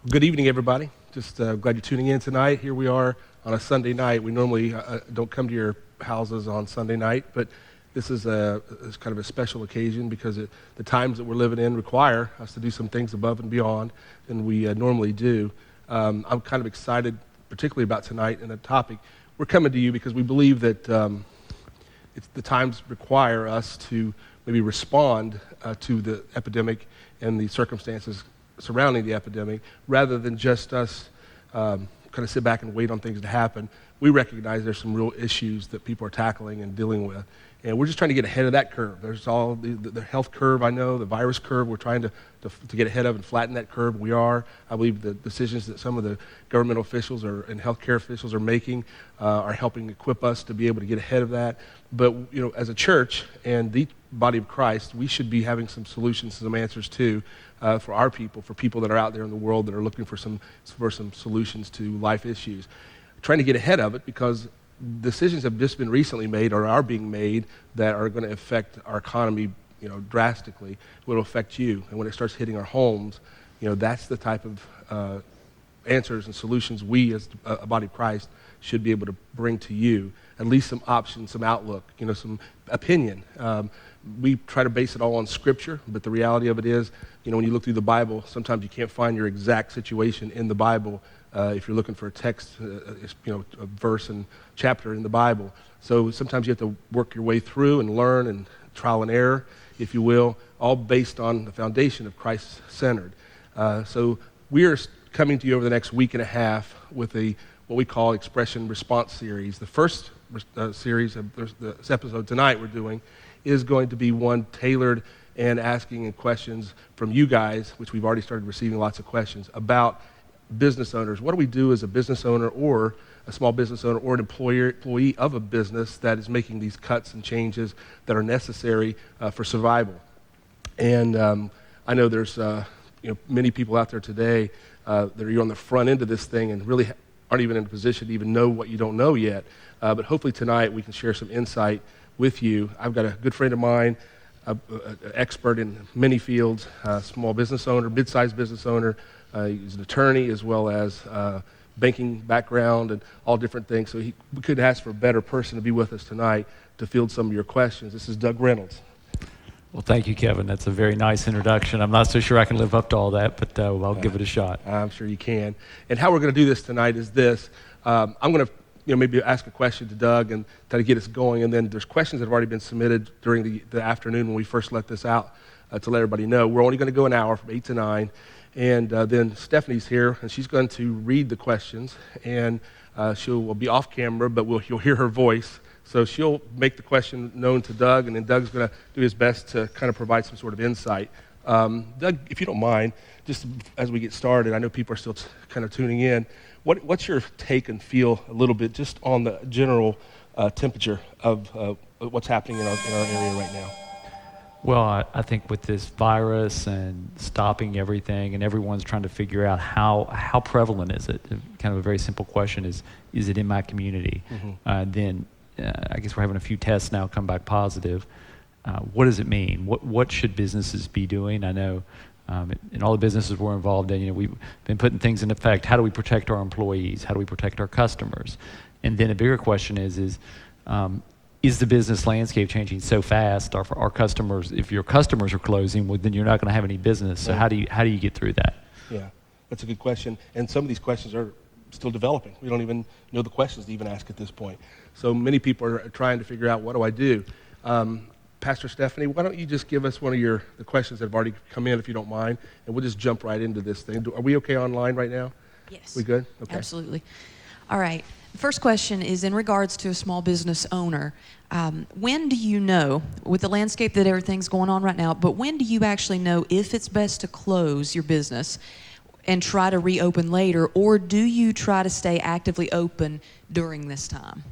Good evening, everybody. Just glad you're tuning in tonight. Here we are on a Sunday night. We normally don't come to your houses on Sunday night, but this is kind of a special occasion because the times that we're living in require us to do some things above and beyond than we normally do. I'm kind of excited, particularly about tonight and the topic. We're coming to you because we believe that the times require us to maybe respond to the epidemic and the circumstances surrounding the epidemic, rather than just us kind of sit back and wait on things to happen. We recognize there's some real issues that people are tackling and dealing with, and we're just trying to get ahead of that curve. There's all the health curve, I know, the virus curve. We're trying to get ahead of and flatten that curve. We are. I believe the decisions that some of the governmental officials and healthcare officials are making are helping equip us to be able to get ahead of that. But as a church and the body of Christ, we should be having some solutions, some answers too, for our people, for people that are out there in the world that are looking for some solutions to life issues. Trying to get ahead of it because decisions have just been recently made or are being made that are going to affect our economy, drastically. It will affect you, and when it starts hitting our homes, that's the type of answers and solutions we as a body of Christ should be able to bring to you. At least some options, some outlook, some opinion. We try to base it all on Scripture, but the reality of it is, when you look through the Bible, sometimes you can't find your exact situation in the Bible if you're looking for a text, a verse and chapter in the Bible. So sometimes you have to work your way through and learn and trial and error, if you will, all based on the foundation of Christ-centered. So we are coming to you over the next week and a half with what we call Expression Response Series. The first series of this episode tonight we're doing is going to be one tailored and asking questions from you guys, which we've already started receiving lots of questions about business owners. What do we do as a business owner or a small business owner or an employee of a business that is making these cuts and changes that are necessary for survival? And I know there's many people out there today that are on the front end of this thing and really aren't even in a position to even know what you don't know yet. But hopefully tonight we can share some insight with you. I've got a good friend of mine, an expert in many fields, small business owner, mid-sized business owner. He's an attorney as well as banking background and all different things. So we couldn't ask for a better person to be with us tonight to field some of your questions. This is Doug Reynolds. Well, thank you, Kevin. That's a very nice introduction. I'm not so sure I can live up to all that, but I'll give it a shot. I'm sure you can. And how we're going to do this tonight is this. I'm going to maybe ask a question to Doug and try to get us going. And then there's questions that have already been submitted during the afternoon when we first let this out to let everybody know. We're only going to go an hour from 8 to 9. And then Stephanie's here, and she's going to read the questions. And she'll be off camera, but you'll hear her voice. So she'll make the question known to Doug, and then Doug's going to do his best to kind of provide some sort of insight. Doug, if you don't mind, just as we get started, I know people are still kind of tuning in. What's your take and feel a little bit just on the general temperature of what's happening in our area right now? Well, I think with this virus and stopping everything and everyone's trying to figure out how prevalent is it, kind of a very simple question is it in my community? Mm-hmm. Then I guess we're having a few tests now come back positive. What does it mean? What should businesses be doing? I know in all the businesses we're involved in, we've been putting things in effect. How do we protect our employees? How do we protect our customers? And then a bigger question is the business landscape changing so fast? Our customers, if your customers are closing, well, then you're not going to have any business. So how do you get through that? Yeah, that's a good question. And some of these questions are still developing. We don't even know the questions to even ask at this point. So many people are trying to figure out, what do I do? Pastor Stephanie, why don't you just give us one of the questions that have already come in, if you don't mind, and we'll just jump right into this thing. Are we okay online right now? Yes. We good? Okay. Absolutely. All right. The first question is in regards to a small business owner. When do you know, with the landscape that everything's going on right now, but when do you actually know if it's best to close your business and try to reopen later, or do you try to stay actively open during this time?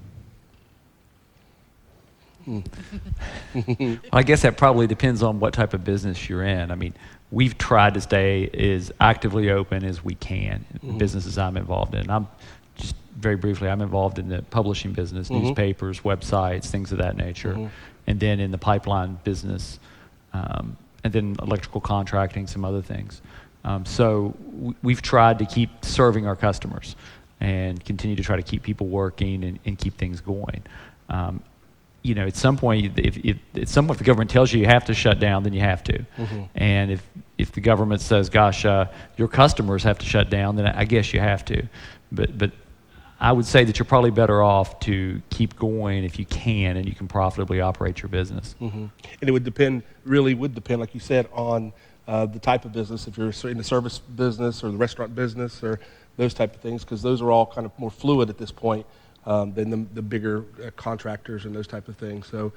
I guess that probably depends on what type of business you're in. I mean, we've tried to stay as actively open as we can in businesses I'm involved in. I'm just very briefly, I'm involved in the publishing business, newspapers, websites, things of that nature, and then in the pipeline business, and then electrical contracting, some other things. We've tried to keep serving our customers and continue to try to keep people working and keep things going. At some point, if the government tells you have to shut down, then you have to. Mm-hmm. And if the government says, gosh, your customers have to shut down, then I guess you have to. But I would say that you're probably better off to keep going if you can and you can profitably operate your business. Mm-hmm. And it would depend, like you said, on the type of business, if you're in the service business or the restaurant business or those type of things, because those are all kind of more fluid at this point than the bigger contractors and those type of things. So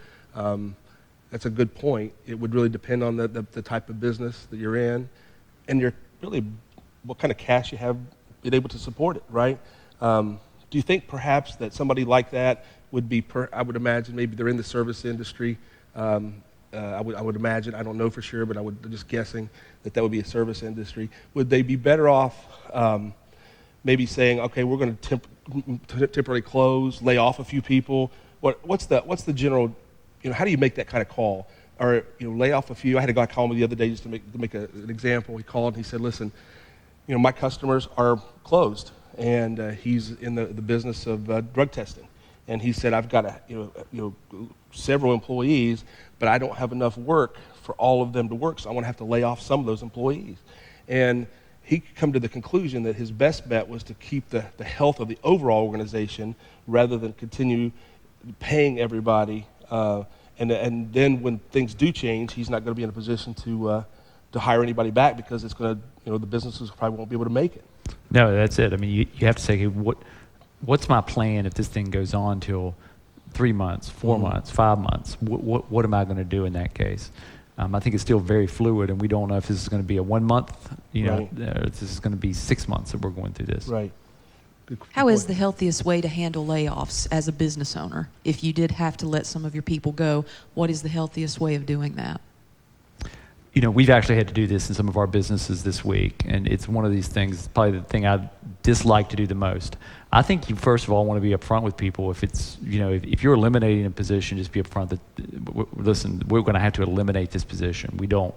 that's a good point. It would really depend on the type of business that you're in and what kind of cash you have been able to support it, right? Do you think perhaps that somebody like that would be, I would imagine maybe they're in the service industry. I would imagine, I don't know for sure, but I would just guessing that would be a service industry. Would they be better off maybe saying, okay, we're going to temporarily close, lay off a few people? What's the general, how do you make that kind of call? Or lay off a few? I had a guy call me the other day just to make an example. He called and he said, listen, my customers are closed, and he's in the business of drug testing. And he said, I've got several employees, but I don't have enough work for all of them to work, so I want to have to lay off some of those employees. And he come to the conclusion that his best bet was to keep the health of the overall organization rather than continue paying everybody. And then when things do change, he's not going to be in a position to hire anybody back because it's going to, the businesses probably won't be able to make it. No, that's it. I mean, you have to say, hey, what's my plan if this thing goes on till 3 months, 4 months, 5 months? What am I going to do in that case? I think it's still very fluid, and we don't know if this is going to be a 1 month, or if this is going to be 6 months that we're going through this. Right. How is the healthiest way to handle layoffs as a business owner? If you did have to let some of your people go, what is the healthiest way of doing that? We've actually had to do this in some of our businesses this week, and it's one of these things, probably the thing I dislike to do the most. I think you first of all want to be upfront with people. If it's, if you're eliminating a position, just be upfront that, listen, we're going to have to eliminate this position. We don't.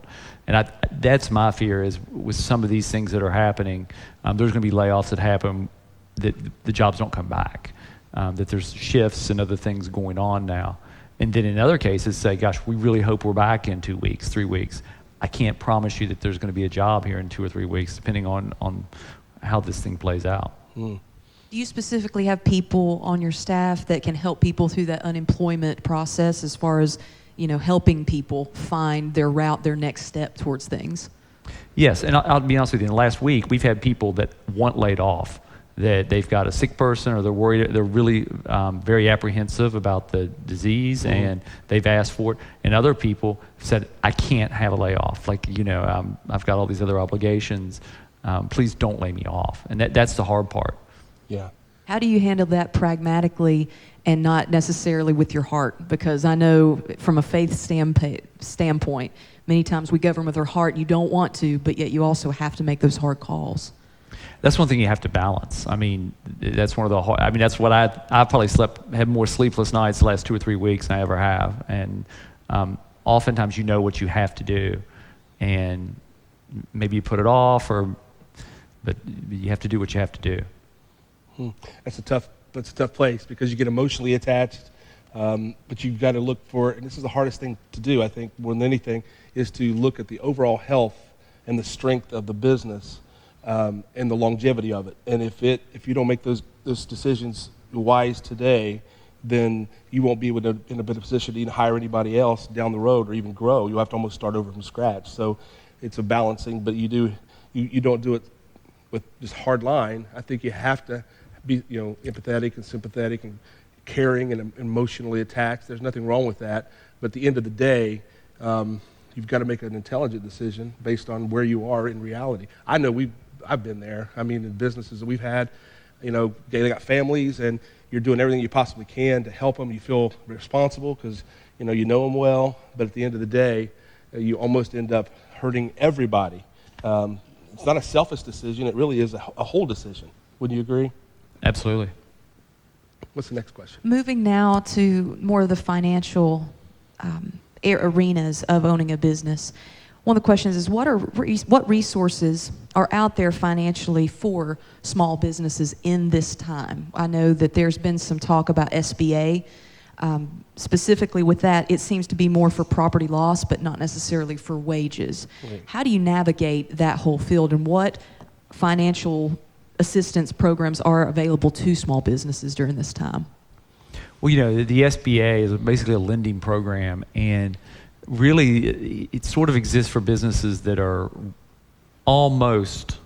And that's my fear is with some of these things that are happening, there's going to be layoffs that happen that the jobs don't come back, that there's shifts and other things going on now. And then in other cases say, gosh, we really hope we're back in 2 weeks, 3 weeks. I can't promise you that there's going to be a job here in 2 or 3 weeks, depending on how this thing plays out. Do you specifically have people on your staff that can help people through that unemployment process as far as, helping people find their route, their next step towards things? Yes, and I'll be honest with you, in the last week, we've had people that want laid off, that they've got a sick person or they're worried, they're really very apprehensive about the disease and they've asked for it. And other people said, I can't have a layoff. Like, I've got all these other obligations. Please don't lay me off. And that's the hard part. Yeah. How do you handle that pragmatically and not necessarily with your heart? Because I know from a faith standpoint, many times we govern with our heart. You don't want to, but yet you also have to make those hard calls. That's one thing you have to balance. I mean, that's one of the hard, that's what I've probably had more sleepless nights the last 2 or 3 weeks than I ever have. And oftentimes what you have to do, and maybe you put it off, but you have to do what you have to do. That's a tough place because you get emotionally attached, but you've got to look for, and this is the hardest thing to do, I think, more than anything, is to look at the overall health and the strength of the business. And the longevity of it. And if you don't make those decisions wise today, then you won't be in a better position to even hire anybody else down the road or even grow. You'll have to almost start over from scratch. So it's a balancing, but you don't do it with just hard line. I think you have to be empathetic and sympathetic and caring and emotionally attached. There's nothing wrong with that. But at the end of the day, you've got to make an intelligent decision based on where you are in reality. I know I've been there. In businesses that we've had, they got families, and you're doing everything you possibly can to help them. You feel responsible because you know them well, but at the end of the day, you almost end up hurting everybody. It's not a selfish decision. It really is a whole decision. Wouldn't you agree? Absolutely. What's the next question? Moving now to more of the financial arenas of owning a business. one of the questions is what resources are out there financially for small businesses in this time? I know that there's been some talk about SBA. Specifically with that, it seems to be more for property loss, but not necessarily for wages. Right. How do you navigate that whole field, and what financial assistance programs are available to small businesses during this time? Well, the SBA is basically a lending program, and really it sort of exists for businesses that are almost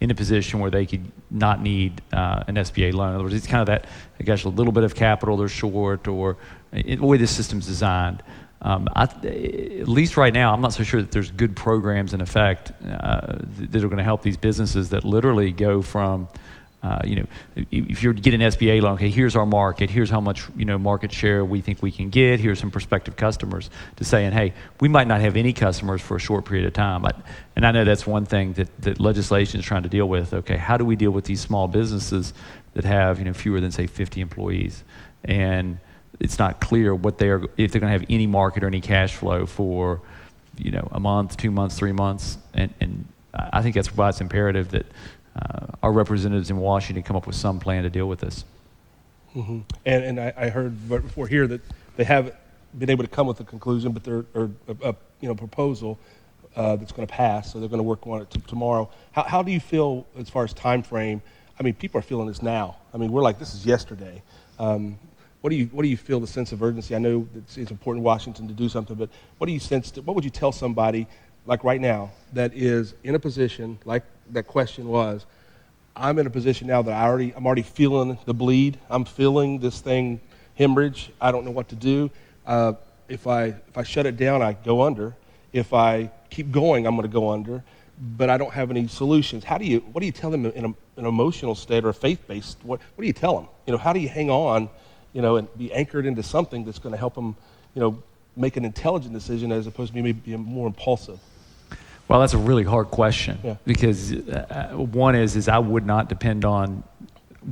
in a position where they could not need an SBA loan. In other words, it's kind of that, I guess, a little bit of capital they're short, or the way the system's designed. At least right now, I'm not so sure that there's good programs in effect that are going to help these businesses that literally go from, if you're getting an SBA loan, okay, here's our market, here's how much market share we think we can get, here's some prospective customers, to saying, hey, we might not have any customers for a short period of time. And I know that's one thing that legislation is trying to deal with. Okay, how do we deal with these small businesses that have fewer than, say, 50 employees? And it's not clear if they're going to have any market or any cash flow for a month, 2 months, 3 months. And I think that's why it's imperative that our representatives in Washington come up with some plan to deal with this. Mm-hmm. And I heard before here that they haven't been able to come with a conclusion, but they're a proposal that's going to pass, so they're going to work on it tomorrow. How do you feel as far as time frame? I mean, people are feeling this now. I mean, we're like, this is yesterday. What do you feel the sense of urgency? I know it's important in Washington to do something, but what do you sense? What would you tell somebody like right now that is in a position like that question was? I'm in a position now that I'm already feeling the bleed. I'm feeling this thing hemorrhage. I don't know what to do. If I shut it down, I go under. If I keep going, I'm going to go under. But I don't have any solutions. What do you tell them in an emotional state or a faith-based? What do you tell them? How do you hang on? And be anchored into something that's going to help them, make an intelligent decision as opposed to maybe being more impulsive. Well, that's a really hard question. Yeah. Because one is I would not depend on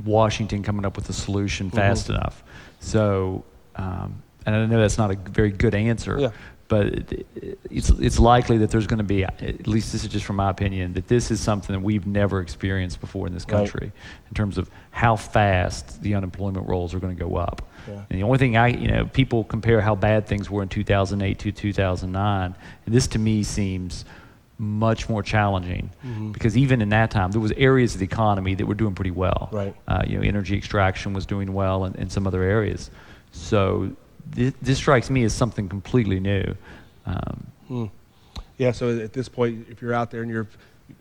Washington coming up with a solution fast enough. So, and I know that's not a very good answer. Yeah. But it's likely that there's going to be, at least this is just from my opinion, that this is something that we've never experienced before in this country, in terms of how fast the unemployment rolls are going to go up. Yeah. And the only thing people compare how bad things were in 2008 to 2009, and this to me seems much more challenging, because even in that time there was areas of the economy that were doing pretty well. Right. Energy extraction was doing well, and some other areas. So this strikes me as something completely new. Yeah, so at this point, if you're out there and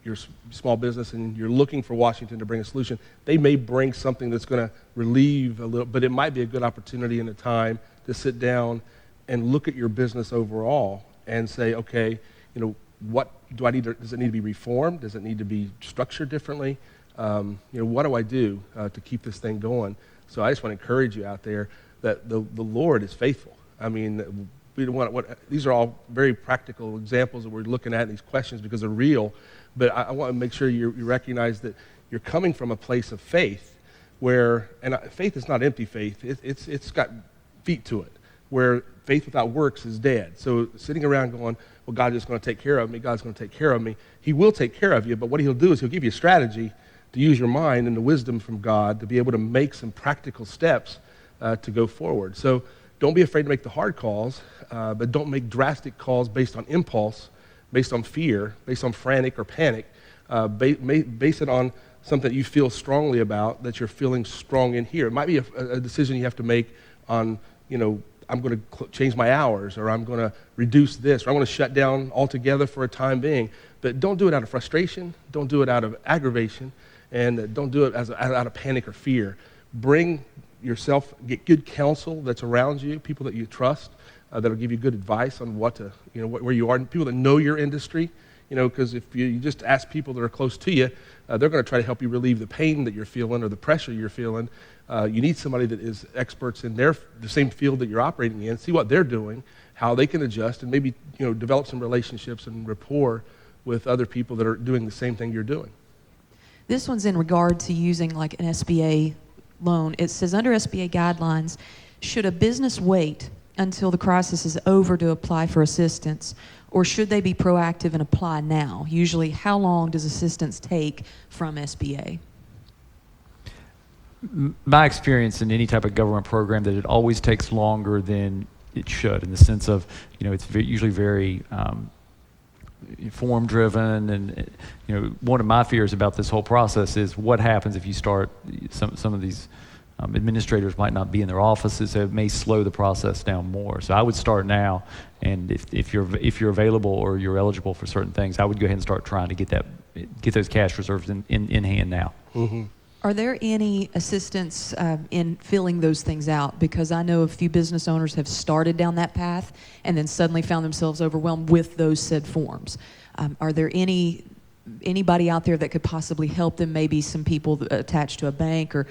you're small business and you're looking for Washington to bring a solution, they may bring something that's going to relieve a little, but it might be a good opportunity and a time to sit down and look at your business overall and say, okay, what do I need does it need to be reformed? Does it need to be structured differently? What do I do to keep this thing going? So I just want to encourage you out there that the Lord is faithful. I mean, these are all very practical examples that we're looking at in these questions because they're real, but I want to make sure you recognize that you're coming from a place of faith where, and faith is not empty faith, it's got feet to it, where faith without works is dead. So sitting around going, well, God's just going to take care of me, God's going to take care of me. He will take care of you, but what he'll do is he'll give you a strategy to use your mind and the wisdom from God to be able to make some practical steps to go forward. So don't be afraid to make the hard calls, but don't make drastic calls based on impulse, based on fear, based on frantic or panic. Base it on something that you feel strongly about, that you're feeling strong in here. It might be a decision you have to make on, I'm going to change my hours, or I'm going to reduce this, or I'm going to shut down altogether for a time being. But don't do it out of frustration. Don't do it out of aggravation. And don't do it out of panic or fear. Bring yourself, get good counsel that's around you, people that you trust, that'll give you good advice on what to, where you are, and people that know your industry, because if you just ask people that are close to you, they're going to try to help you relieve the pain that you're feeling or the pressure you're feeling. You need somebody that is experts in the same field that you're operating in, see what they're doing, how they can adjust, and maybe develop some relationships and rapport with other people that are doing the same thing you're doing. This one's in regard to using like an SBA loan. It says under SBA guidelines, should a business wait until the crisis is over to apply for assistance, or should they be proactive and apply now? Usually, how long does assistance take from SBA? My experience in any type of government program that it always takes longer than it should, in the sense of, it's usually very form driven, and one of my fears about this whole process is what happens if you start some of these administrators might not be in their offices, so it may slow the process down more. So I would start now, and if you're available or you're eligible for certain things, I would go ahead and start trying to get those cash reserves in hand now. Mm-hmm. Are there any assistance in filling those things out? Because I know a few business owners have started down that path and then suddenly found themselves overwhelmed with those said forms. Are there anybody out there that could possibly help them? Maybe some people attached to a bank or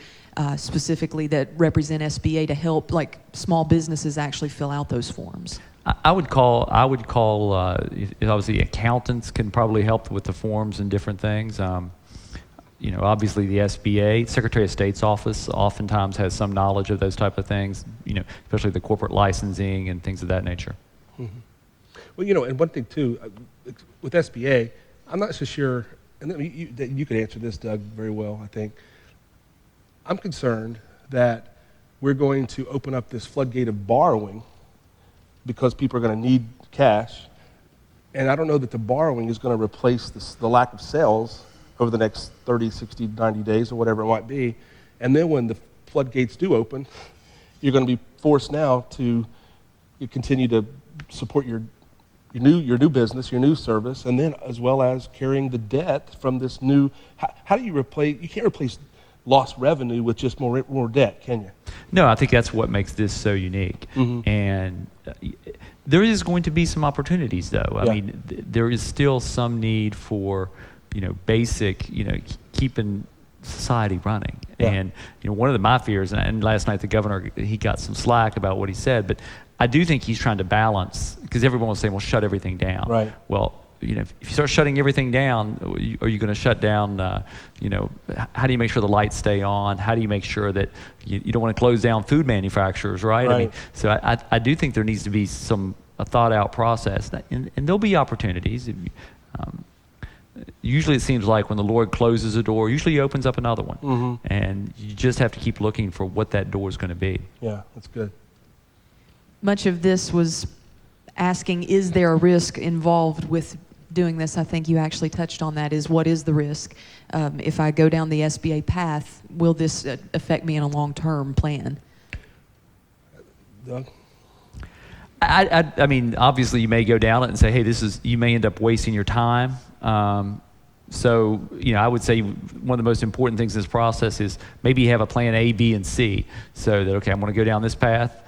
specifically that represent SBA to help, like, small businesses actually fill out those forms? I would call. Obviously, accountants can probably help with the forms and different things. Obviously the SBA, Secretary of State's office, oftentimes has some knowledge of those type of things, especially the corporate licensing and things of that nature. Mm-hmm. Well, and one thing too, with SBA, I'm not so sure, and you could answer this, Doug, very well, I think. I'm concerned that we're going to open up this floodgate of borrowing because people are going to need cash, and I don't know that the borrowing is going to replace the lack of sales over the next 30, 60, 90 days or whatever it might be. And then when the floodgates do open, you're going to be forced now to continue to support your new business, your new service, and then as well as carrying the debt from this new. How do you replace? You can't replace lost revenue with just more debt, can you? No, I think that's what makes this so unique. Mm-hmm. And there is going to be some opportunities, though. I mean, there is still some need for basic, keeping society running. Yeah. And, one of my fears, and last night the governor, he got some slack about what he said, but I do think he's trying to balance, because everyone was saying, well, shut everything down. Right. Well, if you start shutting everything down, are you going to shut down, how do you make sure the lights stay on? How do you make sure that you don't want to close down food manufacturers, right? I mean, so I do think there needs to be a thought out process, and there'll be opportunities. Usually it seems like when the Lord closes a door, usually he opens up another one. Mm-hmm. And you just have to keep looking for what that door is going to be. Yeah, that's good. Much of this was asking, is there a risk involved with doing this? I think you actually touched on that, is what is the risk? If I go down the SBA path, will this affect me in a long-term plan? Doug? I mean, obviously you may go down it and say, hey, you may end up wasting your time. So, I would say one of the most important things in this process is maybe you have a plan A, B, and C. So that, okay, I'm going to go down this path.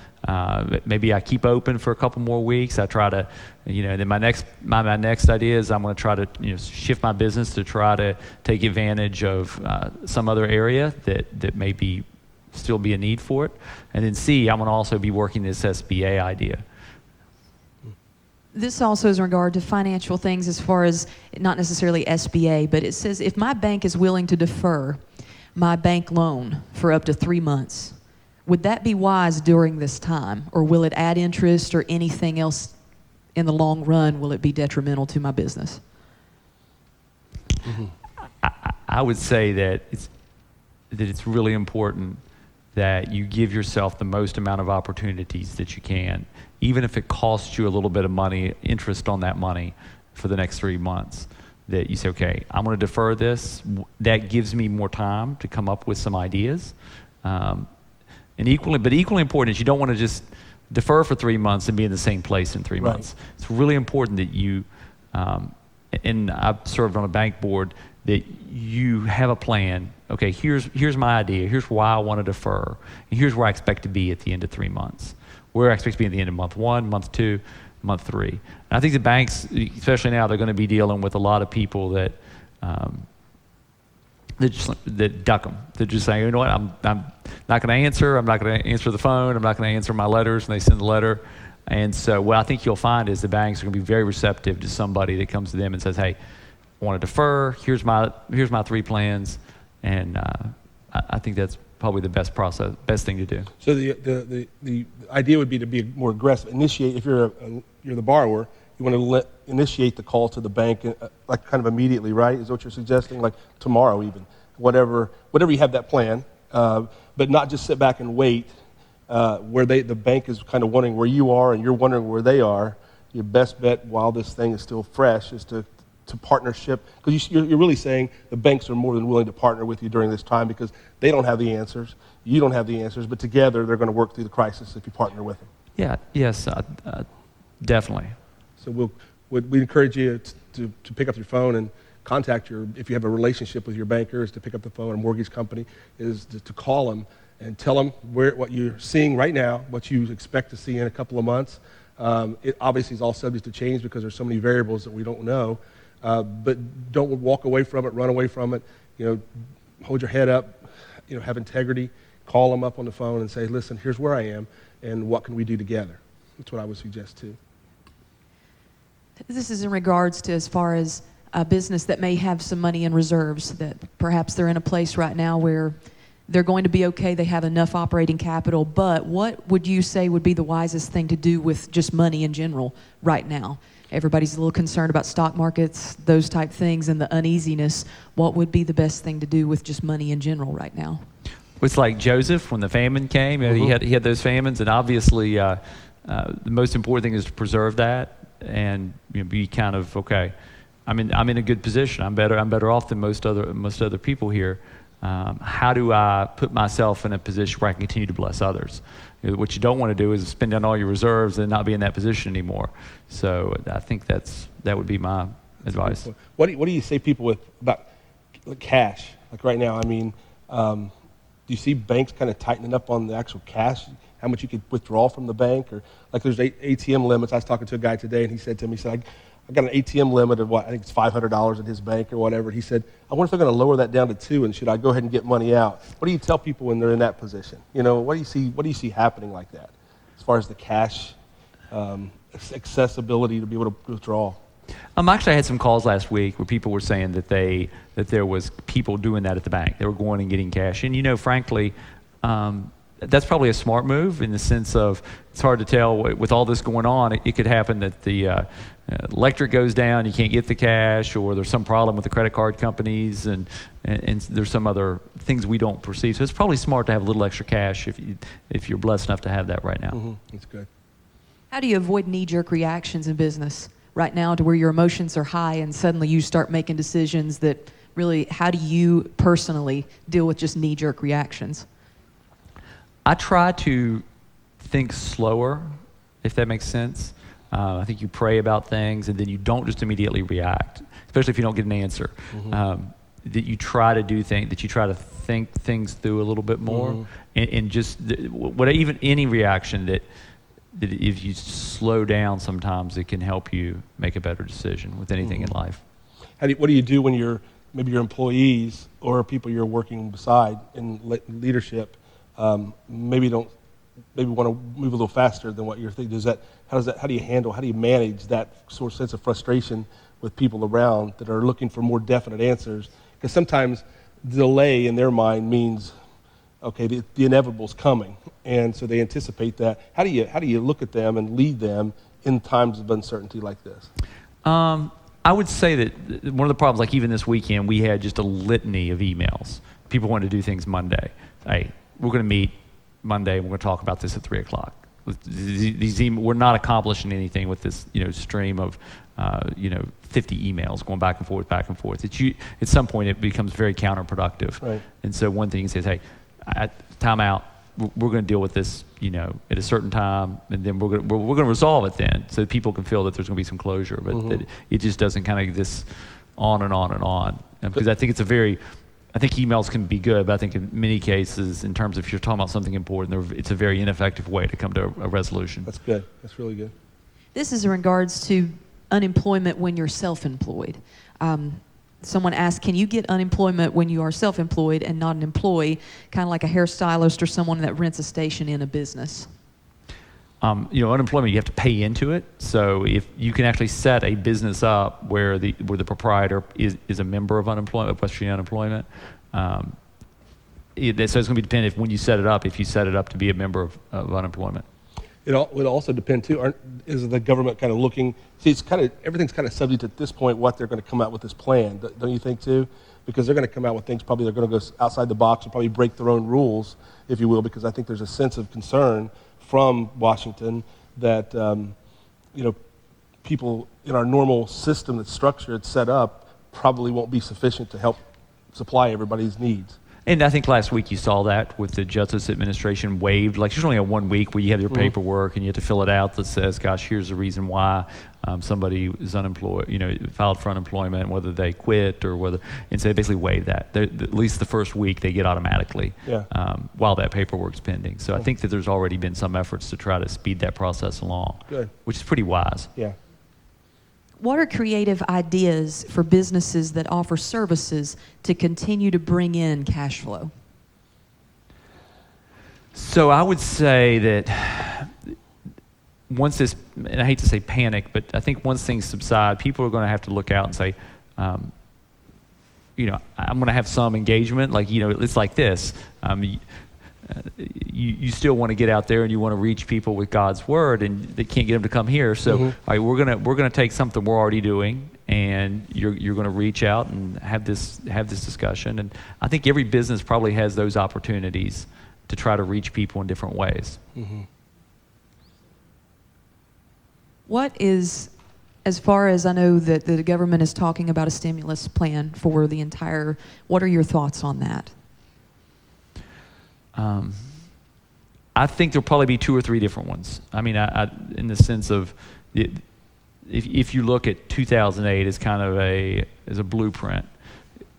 Maybe I keep open for a couple more weeks. I try to, then my next idea is I'm going to try to, shift my business to try to take advantage of some other area that may still be a need for it. And then C, I'm going to also be working this SBA idea. This also is in regard to financial things, as far as not necessarily SBA, but it says if my bank is willing to defer my bank loan for up to 3 months, would that be wise during this time? Or will it add interest or anything else in the long run? Will it be detrimental to my business? Mm-hmm. I would say that it's really important that you give yourself the most amount of opportunities that you can, even if it costs you a little bit of money, interest on that money for the next 3 months, that you say, okay, I'm going to defer this. That gives me more time to come up with some ideas. And equally important is you don't want to just defer for 3 months and be in the same place in 3 months. It's really important that you, and I've served on a bank board, that you have a plan. Okay, here's my idea. Here's why I want to defer. And here's where I expect to be at the end of 3 months. Where I expect to be at the end of month 1, month 2, month 3. And I think the banks, especially now, they're going to be dealing with a lot of people that duck them. They're just saying, you know what, I'm not going to answer. I'm not going to answer the phone. I'm not going to answer my letters, and they send the letter. And so what I think you'll find is the banks are going to be very receptive to somebody that comes to them and says, hey, I want to defer. Here's my 3 plans. And I think that's probably the best thing to do. So the idea would be to be more aggressive. Initiate, if you're the borrower, you want to initiate the call to the bank, like kind of immediately, right? Is what you're suggesting, like tomorrow even, whatever you have that plan, but not just sit back and wait. Where the bank is kind of wondering where you are and you're wondering where they are. Your best bet while this thing is still fresh is to partnership, because you're really saying the banks are more than willing to partner with you during this time because they don't have the answers, you don't have the answers, but together they're going to work through the crisis if you partner with them. Yeah, yes, definitely. So we encourage you to pick up your phone and contact if you have a relationship with your banker, is to pick up the phone, or mortgage company, is to call them and tell them what you're seeing right now, what you expect to see in a couple of months. It obviously is all subject to change because there's so many variables that we don't know. But don't walk away from it, run away from it. Hold your head up. Have integrity. Call them up on the phone and say, listen, here's where I am, and what can we do together? That's what I would suggest too. This is in regards to as far as a business that may have some money in reserves, that perhaps they're in a place right now where they're going to be okay, they have enough operating capital, but what would you say would be the wisest thing to do with just money in general right now? Everybody's a little concerned about stock markets, those type things, and the uneasiness. What would be the best thing to do with just money in general right now? It's like Joseph when the famine came. He had those famines, and obviously the most important thing is to preserve that and be kind of okay. I'm in a good position. I'm better off than most other people here. How do I put myself in a position where I can continue to bless others? What you don't want to do is spend down all your reserves and not be in that position anymore. So I think that would be my advice. What do you say people about cash? Like right now, do you see banks kind of tightening up on the actual cash? How much you could withdraw from the bank? Or like there's ATM limits. I was talking to a guy today, and he said to me, I got an ATM limit of I think it's $500 at his bank or whatever. He said, I wonder if they're going to lower that down to $2, and should I go ahead and get money out? What do you tell people when they're in that position? What do you see happening like that as far as the cash accessibility to be able to withdraw? Actually, I had some calls last week where people were saying that there was people doing that at the bank. They were going and getting cash. And, frankly, that's probably a smart move in the sense of it's hard to tell with all this going on. It could happen that the electric goes down, you can't get the cash, or there's some problem with the credit card companies, and there's some other things we don't perceive. So it's probably smart to have a little extra cash if you're blessed enough to have that right now. Mm-hmm. That's good. How do you avoid knee-jerk reactions in business right now to where your emotions are high and suddenly you start making decisions that really, how do you personally deal with just knee-jerk reactions? I try to think slower, if that makes sense. I think you pray about things and then you don't just immediately react, especially if you don't get an answer. Mm-hmm. That you try to do things, that you try to think things through a little bit more, mm-hmm. and just even any reaction that if you slow down, sometimes it can help you make a better decision with anything mm-hmm. in life. What do you do when maybe your employees or people you're working beside in leadership maybe want to move a little faster than what you're thinking? How do you manage that sort of sense of frustration with people around that are looking for more definite answers? Because sometimes delay in their mind means, okay, the inevitable's coming, and so they anticipate that. How do you look at them and lead them in times of uncertainty like this? I would say that one of the problems, like even this weekend, we had just a litany of emails. People wanted to do things Monday. Hey, we're going to meet Monday, and we're going to talk about this at 3 o'clock. We're not accomplishing anything with this, stream of, 50 emails going back and forth. At some point, it becomes very counterproductive. Right. And so one thing says, hey, time out. We're going to deal with this, at a certain time, and then we're going to resolve it then, so that people can feel that there's going to be some closure, but mm-hmm. that it just doesn't kind of this on and on and on. Because I think emails can be good, but I think in many cases, in terms of if you're talking about something important, it's a very ineffective way to come to a resolution. That's good. That's really good. This is in regards to unemployment when you're self-employed. Someone asked, can you get unemployment when you are self-employed and not an employee, kind of like a hairstylist or someone that rents a station in a business? Unemployment, you have to pay into it. So if you can actually set a business up where the proprietor is a member of unemployment, of West Virginia unemployment, so it's going to be dependent when you set it up, if you set it up to be a member of unemployment. It would also depend too. Is the government kind of looking? See, everything's kind of subject at this point what they're going to come out with this plan. Don't you think too? Because they're going to come out with things. Probably they're going to go outside the box and probably break their own rules, if you will. Because I think there's a sense of concern from Washington that people in our normal system that's structured, set up, probably won't be sufficient to help supply everybody's needs. And I think last week you saw that with the Justice Administration waived, like there's only a 1 week where you have your paperwork and you have to fill it out that says, gosh, here's the reason why somebody is unemployed, filed for unemployment, whether they quit or whether, and so they basically waive that. At least the first week they get automatically while that paperwork's pending. So I think that there's already been some efforts to try to speed that process along, which is pretty wise. Yeah. What are creative ideas for businesses that offer services to continue to bring in cash flow? So I would say that once this, and I hate to say panic, but I think once things subside, people are going to have to look out and say, I'm going to have some engagement. Like, it's like this. You still want to get out there and you want to reach people with God's word, and they can't get them to come here. So, all right, we're gonna take something we're already doing, and you're going to reach out and have this discussion. And I think every business probably has those opportunities to try to reach people in different ways. What is, as far as I know that the government is talking about a stimulus plan for the entire, what are your thoughts on that? I think there'll probably be 2 or 3 different ones. I mean, I in the sense of, if you look at 2008 as kind of as a blueprint,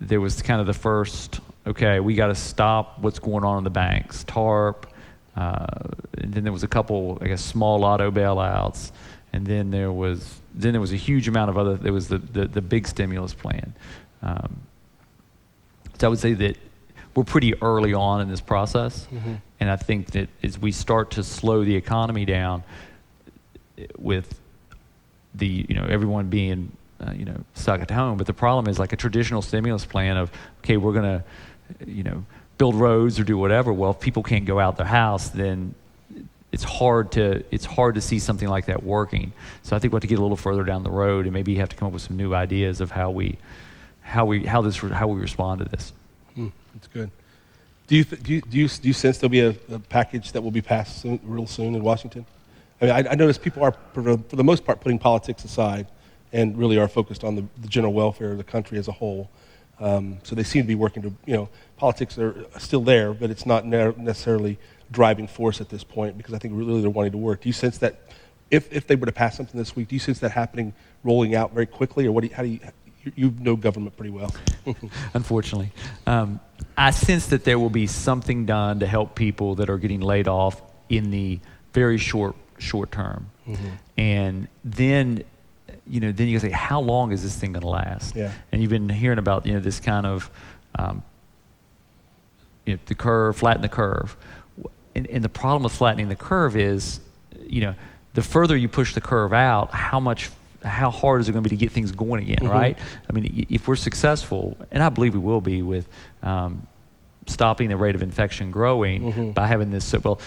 there was kind of the first, okay, we got to stop what's going on in the banks, TARP, and then there was a couple, I guess, small auto bailouts, and then there was a huge amount of other. There was the big stimulus plan. So I would say that we're pretty early on in this process, and I think that as we start to slow the economy down, with the everyone being stuck at home, but the problem is like a traditional stimulus plan of, okay, we're gonna build roads or do whatever. Well, if people can't go out their house, then it's hard to see something like that working. So I think we have to get a little further down the road, and maybe have to come up with some new ideas of how we respond to this. That's good. Do you sense there'll be a package that will be passed real soon in Washington? I mean, I notice people are, for the most part, putting politics aside and really are focused on the general welfare of the country as a whole. So they seem to be working to, politics are still there, but it's not necessarily driving force at this point, because I think really they're wanting to work. Do you sense that if they were to pass something this week, do you sense that happening, rolling out very quickly, or how do you know government pretty well? Unfortunately. I sense that there will be something done to help people that are getting laid off in the very short term. And then, then you say, how long is this thing going to last? Yeah. And you've been hearing about, this kind of, the curve, flatten the curve. And the problem with flattening the curve is, the further you push the curve out, how hard is it going to be to get things going again, right? I mean, if we're successful, and I believe we will be with stopping the rate of infection growing by having this, well,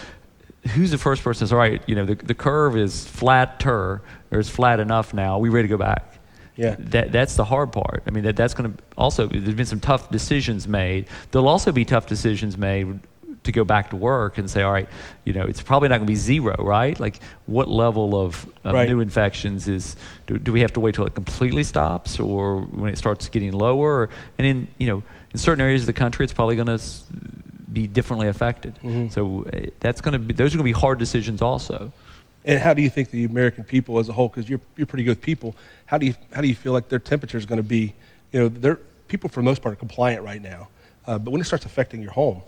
who's the first person that says, all right, the curve is flatter, or it's flat enough now, are we ready to go back? Yeah. That's the hard part. I mean, that's going to also, there's been some tough decisions made. There'll also be tough decisions made to go back to work and say, all right, it's probably not going to be zero, right? Like, what level of new infections do we have to wait till it completely stops, or when it starts getting lower? And in certain areas of the country, it's probably going to be differently affected. So those are going to be hard decisions also. And how do you think the American people as a whole, because you're pretty good people, how do you feel like their temperature is going to be? People for the most part are compliant right now, but when it starts affecting your home,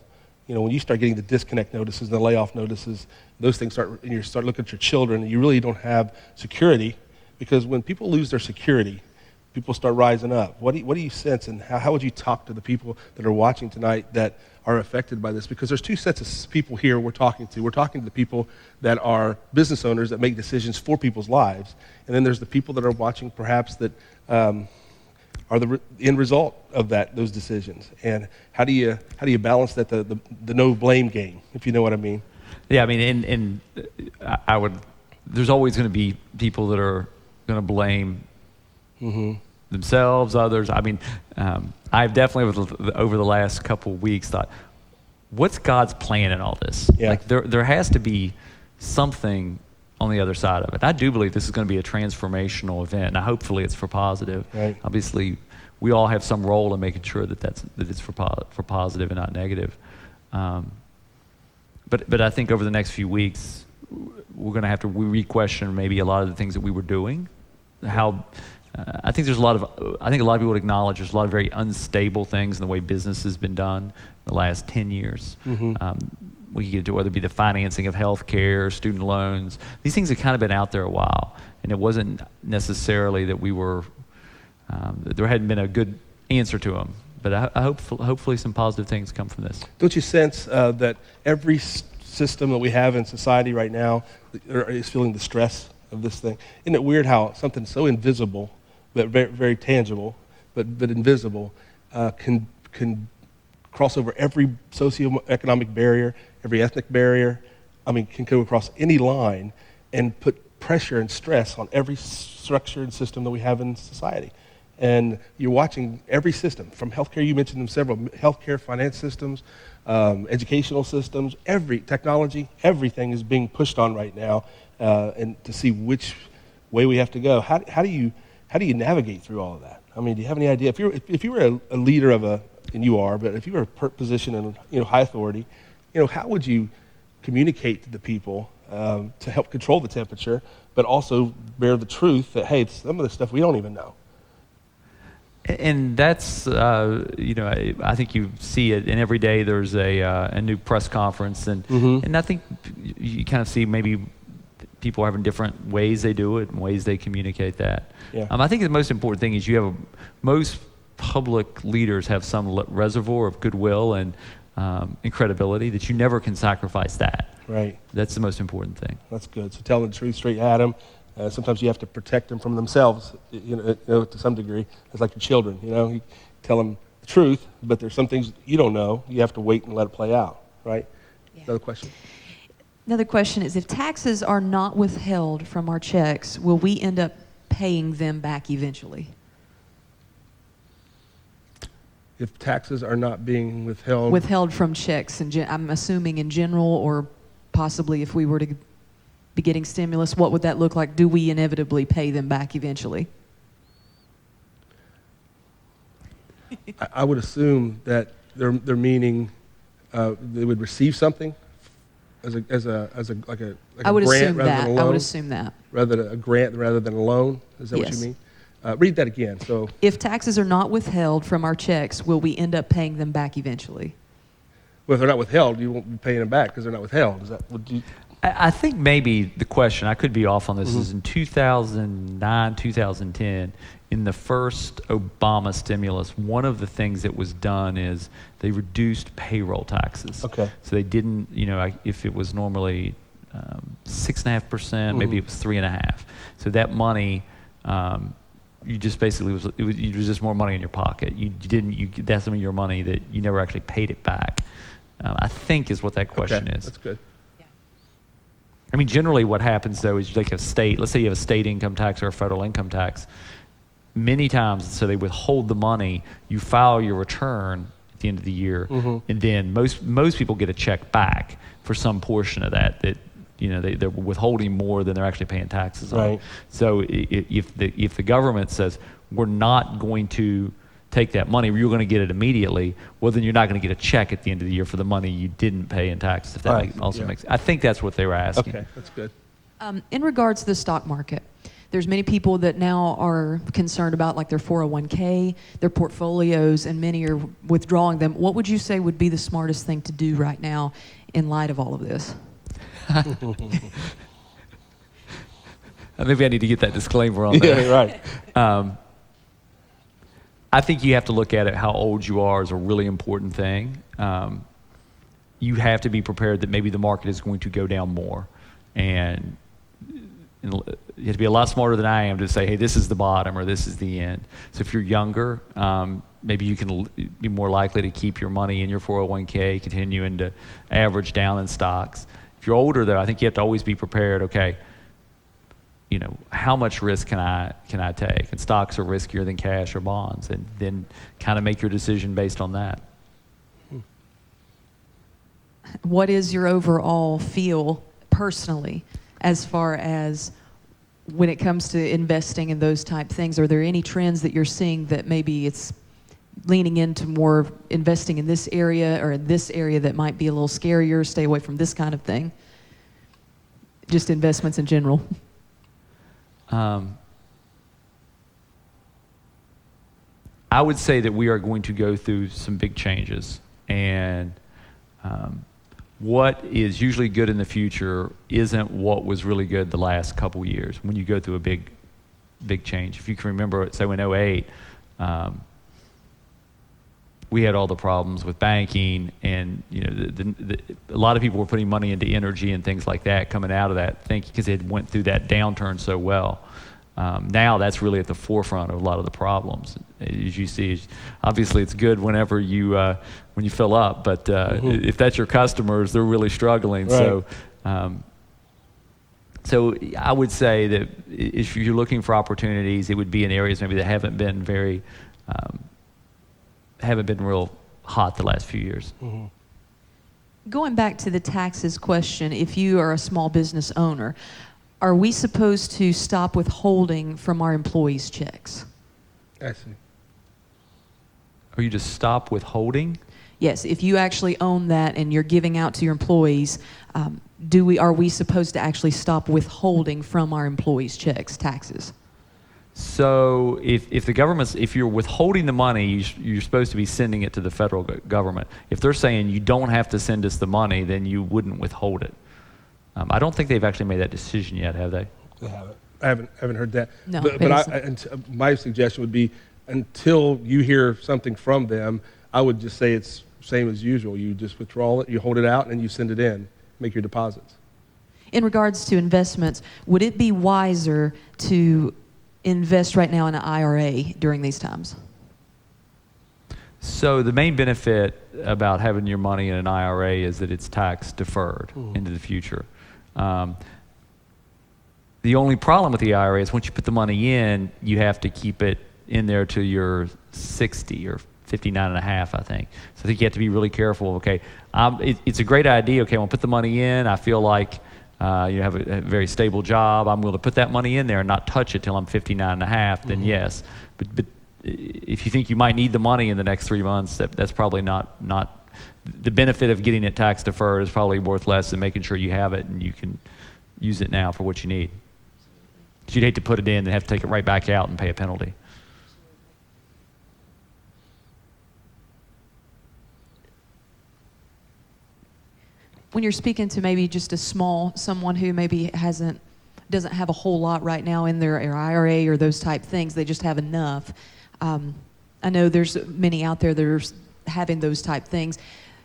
when you start getting the disconnect notices, the layoff notices, those things and you start looking at your children, and you really don't have security, because when people lose their security, people start rising up. What do you sense, and how would you talk to the people that are watching tonight that are affected by this? Because there's 2 sets of people here we're talking to. We're talking to the people that are business owners that make decisions for people's lives, and then there's the people that are watching perhaps that are the end result of those decisions. And how do you balance that, the no blame game, if you know what I mean? Yeah, I mean, I would. There's always going to be people that are going to blame themselves, others. I mean, I've definitely over the last couple of weeks thought, what's God's plan in all this? Yeah. Like there has to be something on the other side of it. I do believe this is going to be a transformational event. Now, hopefully, it's for positive. Right. Obviously, we all have some role in making sure that it's for positive and not negative. But I think over the next few weeks, we're going to have to re-question maybe a lot of the things that we were doing. I think a lot of people would acknowledge there's a lot of very unstable things in the way business has been done in the last 10 years. We get to whether it be the financing of healthcare, student loans. These things have kind of been out there a while, and it wasn't necessarily that we were there hadn't been a good answer to them. But I hopefully some positive things come from this. Don't you sense that every system that we have in society right now is feeling the stress of this thing? Isn't it weird how something so invisible, but very, very tangible, but invisible, can cross over every socioeconomic barrier, every ethnic barrier? I mean, can go across any line and put pressure and stress on every structure and system that we have in society. And you're watching every system, from healthcare, you mentioned them several, healthcare, finance systems, educational systems, every technology, everything is being pushed on right now, and to see which way we have to go. How do you navigate through all of that? I mean, do you have any idea? If you were a leader of and you are, but if you were a position in high authority, how would you communicate to the people to help control the temperature, but also bear the truth that, hey, some of the stuff we don't even know? And that's, I think you see it, and every day there's a new press conference, and I think you kind of see maybe people having different ways they do it and ways they communicate that. Yeah. I think the most important thing is most public leaders have some reservoir of goodwill and credibility that you never can sacrifice that. Right. That's the most important thing. That's good. So telling the truth straight at them. Sometimes you have to protect them from themselves, to some degree. It's like your children, you tell them the truth, but there's some things you don't know. You have to wait and let it play out, right? Yeah. Another question? Another question is, if taxes are not withheld from our checks, will we end up paying them back eventually? If taxes are not being withheld. Withheld from checks, I'm assuming in general, or possibly if we were to be getting stimulus, what would that look like? Do we inevitably pay them back eventually? I would assume that they're meaning they would receive something as a grant I would assume rather that. than a loan. I would assume that. Rather than a grant rather than a loan. Is that what Yes. you mean? Read that again. So, If taxes are not withheld from our checks, will we end up paying them back eventually? well, if they're not withheld, you won't be paying them back because they're not withheld. Is that would you? I think maybe the question, I could be off on this, is in 2009, 2010, in the first Obama stimulus, one of the things that was done is they reduced payroll taxes. Okay. So they didn't, if it was normally 6.5%, maybe it was 3.5%. So that money, you just basically it was just more money in your pocket. That's some of your money that you never actually paid it back. I think is what that question is. That's good. I mean, generally what happens, though, is you take a state, let's say you have a state income tax or a federal income tax. Many times, so they withhold the money, you file your return at the end of the year, and then most people get a check back for some portion of that they're withholding more than they're actually paying taxes on. Right. So if the government says, we're not going to take that money, you're going to get it immediately, well, then you're not going to get a check at the end of the year for the money you didn't pay in taxes, if that makes I think that's what they were asking. Okay, that's good. In regards to the stock market, there's many people that now are concerned about like their 401k, their portfolios, and many are withdrawing them. What would you say would be the smartest thing to do right now in light of all of this? Maybe I need to get that disclaimer on there. Yeah, right. I think you have to look at it, how old you are is a really important thing. You have to be prepared that maybe the market is going to go down more. And you have to be a lot smarter than I am to say, hey, this is the bottom or this is the end. So if you're younger, maybe you can be more likely to keep your money in your 401k, continuing to average down in stocks. If you're older, though, I think you have to always be prepared. Okay, you know, how much risk can I take? And stocks are riskier than cash or bonds, and then kind of make your decision based on that. What is your overall feel personally as far as when it comes to investing in those type things? Are there any trends that you're seeing that maybe it's leaning into more investing in this area or in this area that might be a little scarier, stay away from this kind of thing? Just investments in general. I would say that we are going to go through some big changes, and what is usually good in the future isn't what was really good the last couple years when you go through a big change. If you can remember, say in 2008, we had all the problems with banking, and you know, a lot of people were putting money into energy and things like that coming out of that, because they had went through that downturn so well. Now that's really at the forefront of a lot of the problems. As you see, obviously it's good whenever when you fill up, but if that's your customers, they're really struggling. Right. So I would say that if you're looking for opportunities, it would be in areas maybe that haven't been real hot the last few years. Mm-hmm. Going back to the taxes question, if you are a small business owner, are we supposed to stop withholding from our employees' checks? I see. Or you just stop withholding? Yes, if you actually own that and you're giving out to your employees, are we supposed to actually stop withholding from our employees' checks taxes? So if you're withholding the money, you're supposed to be sending it to the federal government. If they're saying you don't have to send us the money, then you wouldn't withhold it. I don't think they've actually made that decision yet, have they? They haven't. I haven't heard that. No, but my suggestion would be, until you hear something from them, I would just say it's same as usual. You just withdraw it, you hold it out, and you send it in. Make your deposits. In regards to investments, would it be wiser to invest right now in an IRA during these times? So the main benefit about having your money in an IRA is that it's tax deferred into the future. The only problem with the IRA is once you put the money in, you have to keep it in there till you're 60 or 59 and a half, I think. So I think you have to be really careful. Okay, it's a great idea. Okay, I'm gonna put the money in. I feel like you have a very stable job. I'm willing to put that money in there and not touch it till I'm 59 and a half. Then yes, but if you think you might need the money in the next 3 months, that's probably not the benefit of getting it tax deferred is probably worth less than making sure you have it and you can use it now for what you need. So you'd hate to put it in and have to take it right back out and pay a penalty. When you're speaking to maybe just someone who maybe doesn't have a whole lot right now in their IRA or those type things, they just have enough. I know there's many out there that are having those type things.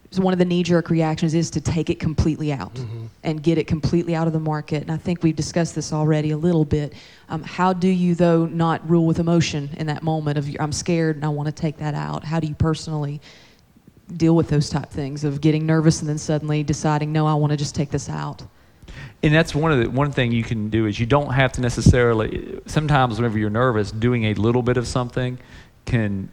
So one of the knee-jerk reactions is to take it completely out and get it completely out of the market. And I think we've discussed this already a little bit. How do you, though, not rule with emotion in that moment of I'm scared and I want to take that out? How do you personally deal with those type things of getting nervous and then suddenly deciding, no, I want to just take this out? And that's one thing you can do is you don't have to necessarily. Sometimes whenever you're nervous, doing a little bit of something can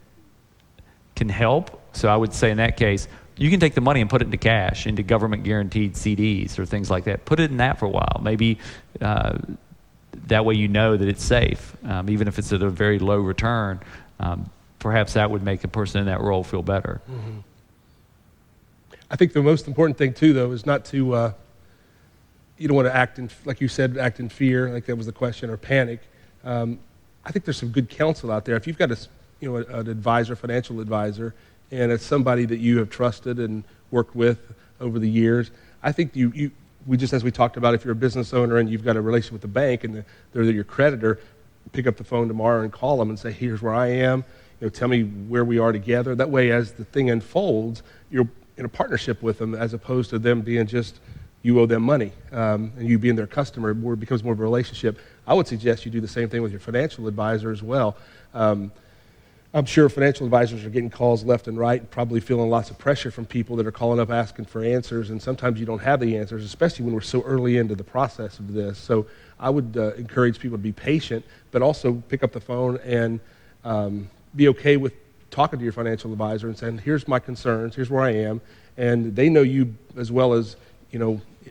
help. So I would say in that case, you can take the money and put it into cash, into government guaranteed CDs or things like that. Put it in that for a while. Maybe that way you know that it's safe, even if it's at a very low return. Perhaps that would make a person in that role feel better. I think the most important thing too, though, is not to. You don't want to like you said, act in fear, like that was the question, or panic. I think there's some good counsel out there. If you've got an advisor, financial advisor, and it's somebody that you have trusted and worked with over the years, I think we just, as we talked about, if you're a business owner and you've got a relationship with the bank and they're your creditor, pick up the phone tomorrow and call them and say, here's where I am. Tell me where we are together. That way, as the thing unfolds, you're in a partnership with them, as opposed to them being just you owe them money and you being their customer. It becomes more of a relationship. I would suggest you do the same thing with your financial advisor as well. I'm sure financial advisors are getting calls left and right, and probably feeling lots of pressure from people that are calling up asking for answers, and sometimes you don't have the answers, especially when we're so early into the process of this. So I would encourage people to be patient, but also pick up the phone and be okay with talking to your financial advisor and saying, here's my concerns, here's where I am, and they know you as well as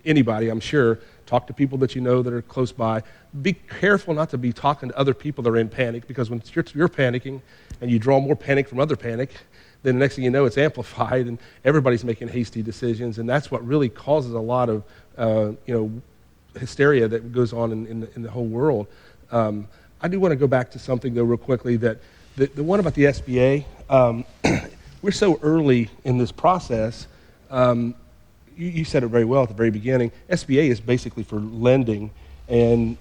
anybody, I'm sure. Talk to people that you know that are close by. Be careful not to be talking to other people that are in panic, because when you're panicking and you draw more panic from other panic, then the next thing you know, it's amplified and everybody's making hasty decisions, and that's what really causes a lot of hysteria that goes on in the whole world. I do want to go back to something though real quickly, that the one about the SBA, we're so early in this process. You said it very well at the very beginning. SBA is basically for lending, and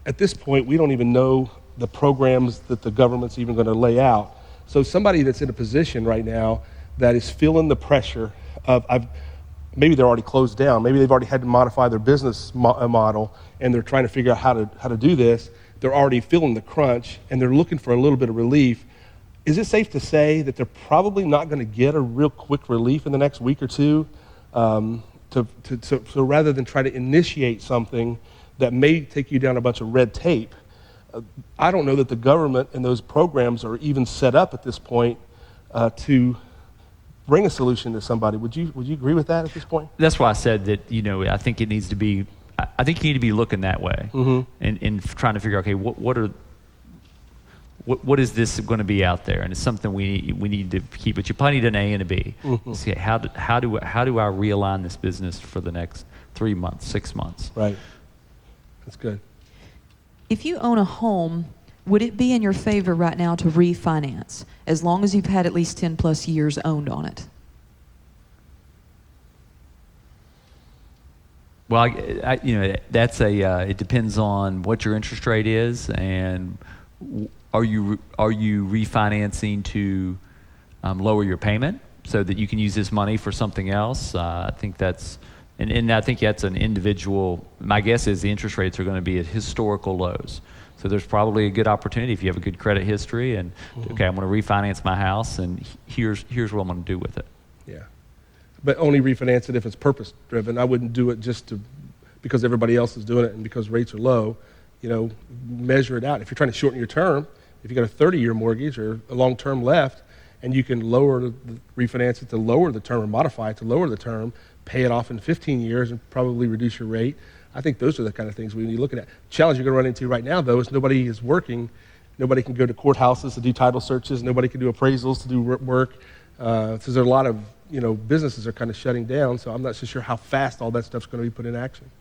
at this point, we don't even know the programs that the government's even going to lay out. So somebody that's in a position right now that is feeling the pressure of, maybe they're already closed down, maybe they've already had to modify their business model, and they're trying to figure out how to do this. They're already feeling the crunch, and they're looking for a little bit of relief. Is it safe to say that they're probably not going to get a real quick relief in the next week or two? So rather than try to initiate something that may take you down a bunch of red tape, I don't know that the government and those programs are even set up at this point to bring a solution to somebody. Would you agree with that at this point? That's why I said that, I think it needs to be, I think you need to be looking that way, and trying to figure out, okay, what is this going to be out there? And it's something we need to keep. But you probably need an A and a B. See, how do I realign this business for the next 3 months, 6 months? Right. That's good. If you own a home, would it be in your favor right now to refinance, as long as you've had at least 10 plus years owned on it? Well, it depends on what your interest rate is, and are you refinancing to lower your payment so that you can use this money for something else? I think that's, and I think that's an individual. My guess is the interest rates are going to be at historical lows. So there's probably a good opportunity if you have a good credit history and, okay, I'm going to refinance my house, and here's what I'm going to do with it. Yeah. But only refinance it if it's purpose driven. I wouldn't do it just because everybody else is doing it and because rates are low. Measure it out. If you're trying to shorten your term, if you got a 30-year mortgage or a long term left, and you can refinance it to lower the term or modify it to lower the term, pay it off in 15 years and probably reduce your rate. I think those are the kind of things we need to look at. Challenge you're going to run into right now, though, is nobody is working. Nobody can go to courthouses to do title searches. Nobody can do appraisals to do work. So there's a lot of businesses are kind of shutting down. So I'm not so sure how fast all that stuff's going to be put in action.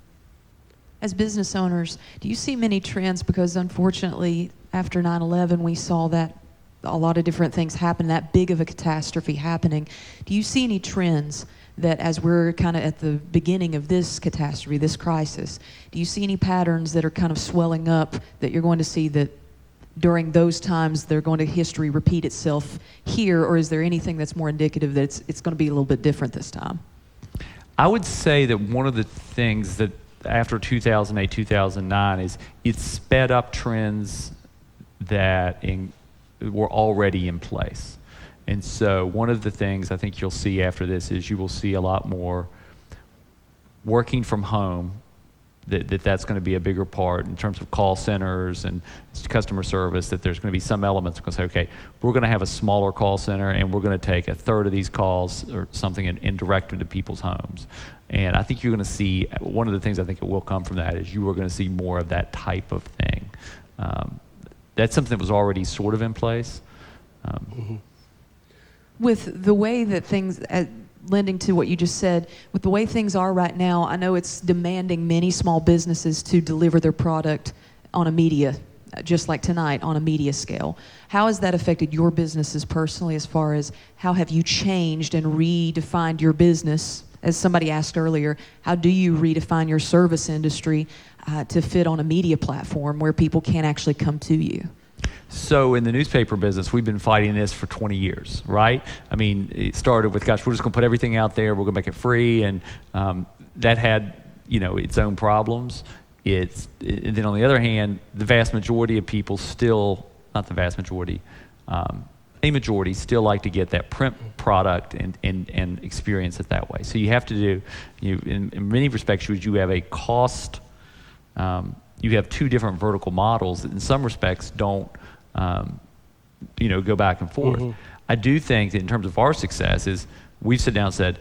As business owners, do you see many trends? Because unfortunately, after 9/11, we saw that a lot of different things happen, that big of a catastrophe happening. Do you see any trends that, as we're kind of at the beginning of this catastrophe, this crisis, do you see any patterns that are kind of swelling up that you're going to see that during those times they're going to history repeat itself here, or is there anything that's more indicative that it's going to be a little bit different this time? I would say that one of the things that after 2008, 2009 is it sped up trends that were already in place. And so one of the things I think you'll see after this is you will see a lot more working from home, that's going to be a bigger part in terms of call centers and customer service, that there's going to be some elements going to say, okay, we're going to have a smaller call center and we're going to take a third of these calls or something and direct them to people's homes. And I think you're going to see, one of the things I think it will come from that is you are going to see more of that type of thing. That's something that was already sort of in place. With the way that things, lending to what you just said, with the way things are right now, I know it's demanding many small businesses to deliver their product on a media, just like tonight, on a media scale. How has that affected your businesses personally, as far as how have you changed and redefined your business? As somebody asked earlier, how do you redefine your service industry to fit on a media platform where people can't actually come to you? So in the newspaper business, we've been fighting this for 20 years, right? I mean, it started with, gosh, we're just going to put everything out there. We're going to make it free. And that had, its own problems. And then on the other hand, the vast majority of people still, not the vast majority, a majority still like to get that print product and experience it that way. So you have to do, in many respects, you have a cost, you have two different vertical models that in some respects don't, go back and forth. Mm-hmm. I do think that in terms of our success is we've sat down and said,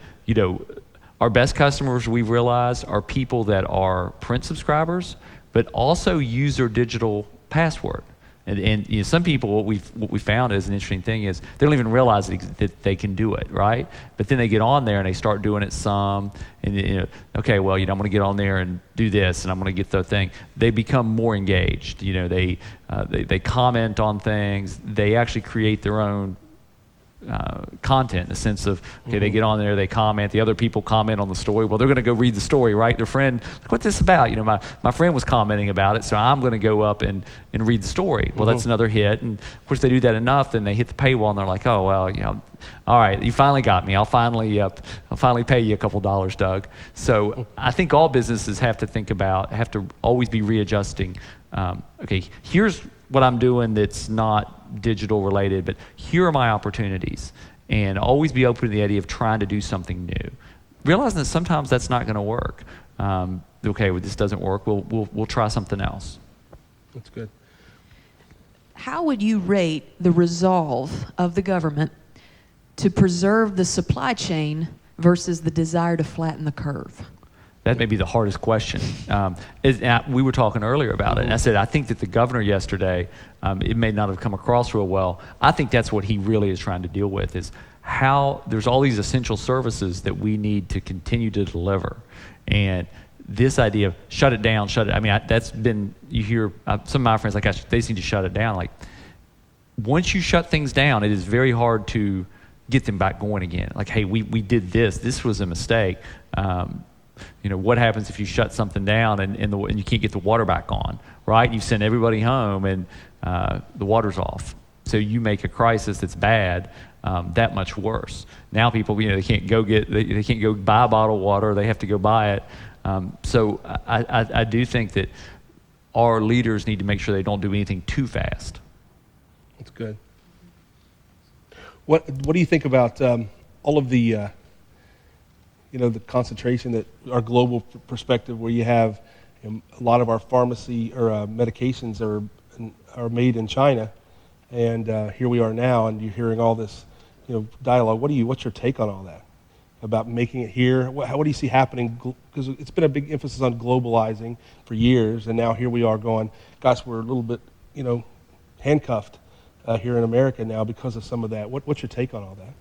our best customers we've realized are people that are print subscribers, but also use their digital password. And some people, what we found as an interesting thing is they don't even realize that they can do it, right? But then they get on there and they start doing it some, and okay, well, I'm going to get on there and do this, and I'm going to get the thing. They become more engaged. They comment on things. They actually create their own content in the sense of, okay, they get on there, they comment, the other people comment on the story. Well, they're going to go read the story, right? Their friend, what's this about? My friend was commenting about it, so I'm going to go up and read the story. Well, that's another hit. And of course, they do that enough, then they hit the paywall and they're like, oh, well, all right, you finally got me. I'll finally pay you a couple dollars, Doug. So I think all businesses have to always be readjusting. Okay, here's what I'm doing that's not digital related, but here are my opportunities, and always be open to the idea of trying to do something new, realizing that sometimes that's not going to work. Okay, well, this doesn't work, we'll try something else. That's good. How would you rate the resolve of the government to preserve the supply chain versus the desire to flatten the curve? That may be the hardest question. We were talking earlier about it, and I said, I think that the governor yesterday, it may not have come across real well. I think that's what he really is trying to deal with, is how there's all these essential services that we need to continue to deliver. And this idea of shut it down, that's been, you hear some of my friends, like, gosh, they seem to shut it down. Like, once you shut things down, it is very hard to get them back going again. Like, hey, we did this was a mistake. What happens if you shut something down and you can't get the water back on, right? You send everybody home and the water's off. So you make a crisis that's bad that much worse. Now people, they can't go buy bottled water. They have to go buy it. So I do think that our leaders need to make sure they don't do anything too fast. That's good. What do you think about all of the the concentration that our global perspective, where you have a lot of our pharmacy or medications are made in China, and here we are now, and you're hearing all this, dialogue. What's your take on all that about making it here? What do you see happening? Because it's been a big emphasis on globalizing for years, and now here we are going, gosh, we're a little bit, handcuffed here in America now because of some of that. What's your take on all that?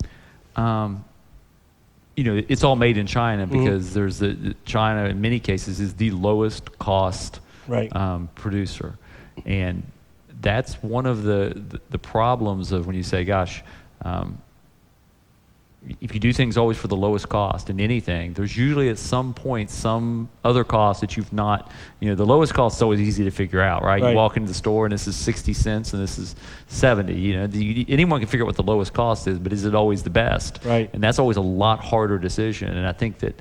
It's all made in China because there's China in many cases is the lowest cost producer, and that's one of the problems of when you say, gosh, if you do things always for the lowest cost in anything, there's usually at some point some other cost that you've not, the lowest cost is always easy to figure out, right? You walk into the store and this is 60 cents and this is 70, anyone can figure out what the lowest cost is, but is it always the best? Right. And that's always a lot harder decision. And I think that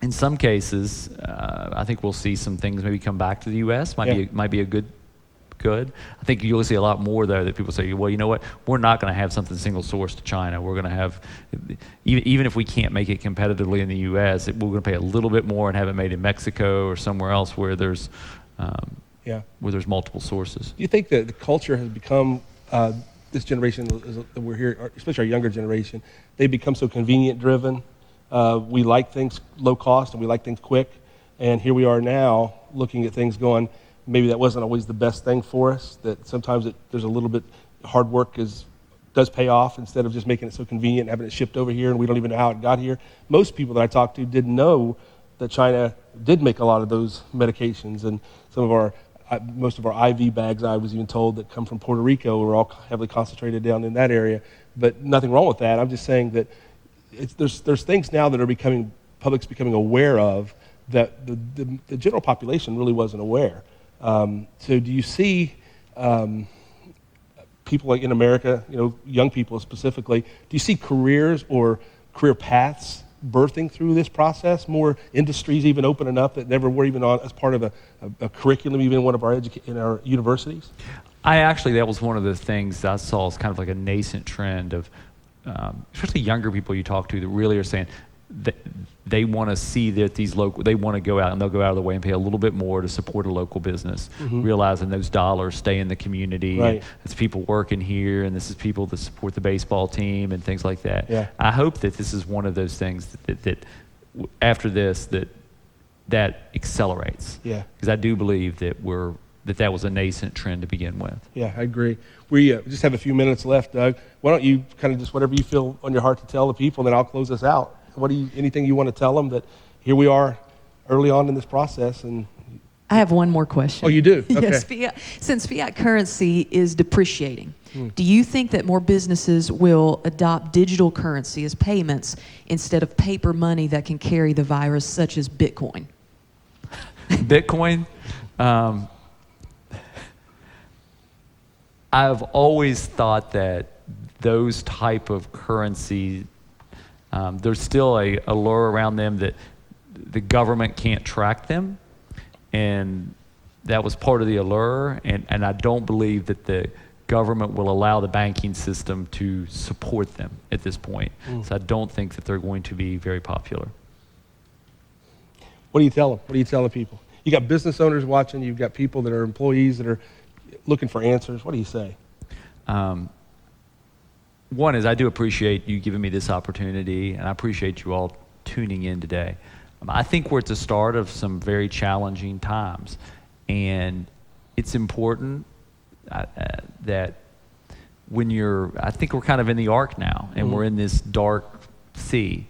in some cases, I think we'll see some things maybe come back to the U.S. Might be a good. I think you'll see a lot more there that people say, well, you know what, we're not going to have something single source to China. We're going to have, even if we can't make it competitively in the U.S., we're going to pay a little bit more and have it made in Mexico or somewhere else where there's multiple sources. Do you think that the culture has become, this generation that we're here, especially our younger generation, they've become so convenient driven? We like things low cost and we like things quick. And here we are now looking at things going, maybe that wasn't always the best thing for us, that sometimes there's a little bit, hard work does pay off instead of just making it so convenient and having it shipped over here and we don't even know how it got here. Most people that I talked to didn't know that China did make a lot of those medications, and most of our IV bags, I was even told, that come from Puerto Rico were all heavily concentrated down in that area. But nothing wrong with that. I'm just saying that there's things now that are public's becoming aware of that the general population really wasn't aware. So do you see people like in America, young people specifically, do you see careers or career paths birthing through this process? More industries even opening up that never were even on as part of a curriculum, even in one of in our universities? That was one of the things I saw as kind of like a nascent trend of, especially younger people you talk to that really are saying that they want to see that they want to go out and they'll go out of the way and pay a little bit more to support a local business, realizing those dollars stay in the community. Right. And it's people working here, and this is people that support the baseball team and things like that. Yeah. I hope that this is one of those things that after this, that accelerates. Yeah. Because I do believe that that was a nascent trend to begin with. Yeah, I agree. We just have a few minutes left, Doug. Why don't you kind of just whatever you feel on your heart to tell the people, then I'll close us out. Anything you want to tell them that here we are early on in this process? And I have one more question. Oh, you do? Yes, Okay. since fiat currency is depreciating, do you think that more businesses will adopt digital currency as payments instead of paper money that can carry the virus, such as Bitcoin? Bitcoin, I've always thought that those type of currency, there's still a allure around them that the government can't track them, and that was part of the allure, and I don't believe that the government will allow the banking system to support them at this point. So I don't think that they're going to be very popular. What do you tell them? What do you tell the people? You got business owners watching. You've got people that are employees that are looking for answers. What do you say? One is I do appreciate you giving me this opportunity, and I appreciate you all tuning in today. I think we're at the start of some very challenging times, and it's important that I think we're kind of in the ark now, and we're in this dark sea,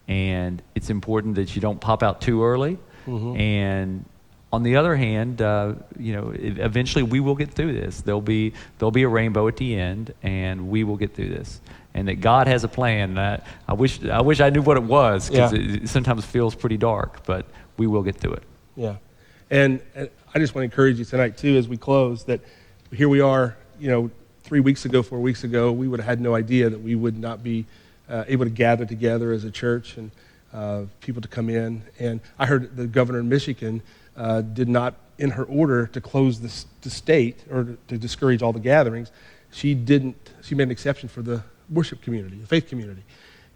and it's important that you don't pop out too early, and on the other hand, eventually we will get through this. There'll be a rainbow at the end, and we will get through this. And that God has a plan. I wish I knew what it was, because it sometimes feels pretty dark, but we will get through it. Yeah, and I just want to encourage you tonight too, as we close, that here we are. 4 weeks ago, we would have had no idea that we would not be able to gather together as a church and people to come in. And I heard the governor in Michigan did not, in her order to close the state or to discourage all the gatherings, she made an exception for the worship community, the faith community.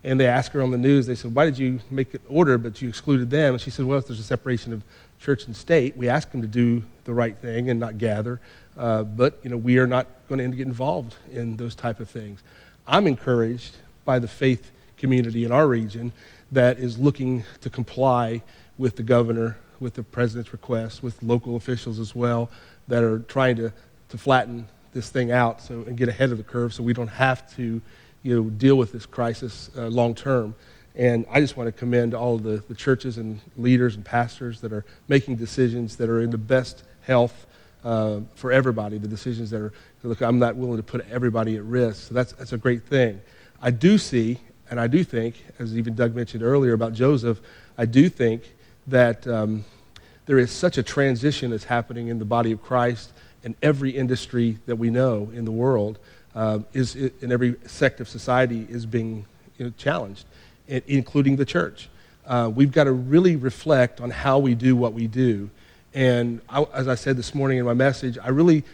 And they asked her on the news, they said, why did you make an order but you excluded them? And she said, well, if there's a separation of church and state, we ask them to do the right thing and not gather. But we are not going to get involved in those type of things. I'm encouraged by the faith community in our region that is looking to comply with the governor, with the president's request, with local officials as well, that are trying to flatten this thing out and get ahead of the curve so we don't have to deal with this crisis long term. And I just want to commend all of the churches and leaders and pastors that are making decisions that are in the best health for everybody, the decisions that are, look, I'm not willing to put everybody at risk. So that's a great thing. I do see, and I do think, as even Doug mentioned earlier about Joseph, I do think that there is such a transition that's happening in the body of Christ, and every industry that we know in the world in every sect of society is being challenged, including the church. We've got to really reflect on how we do what we do. And as I said this morning in my message, I really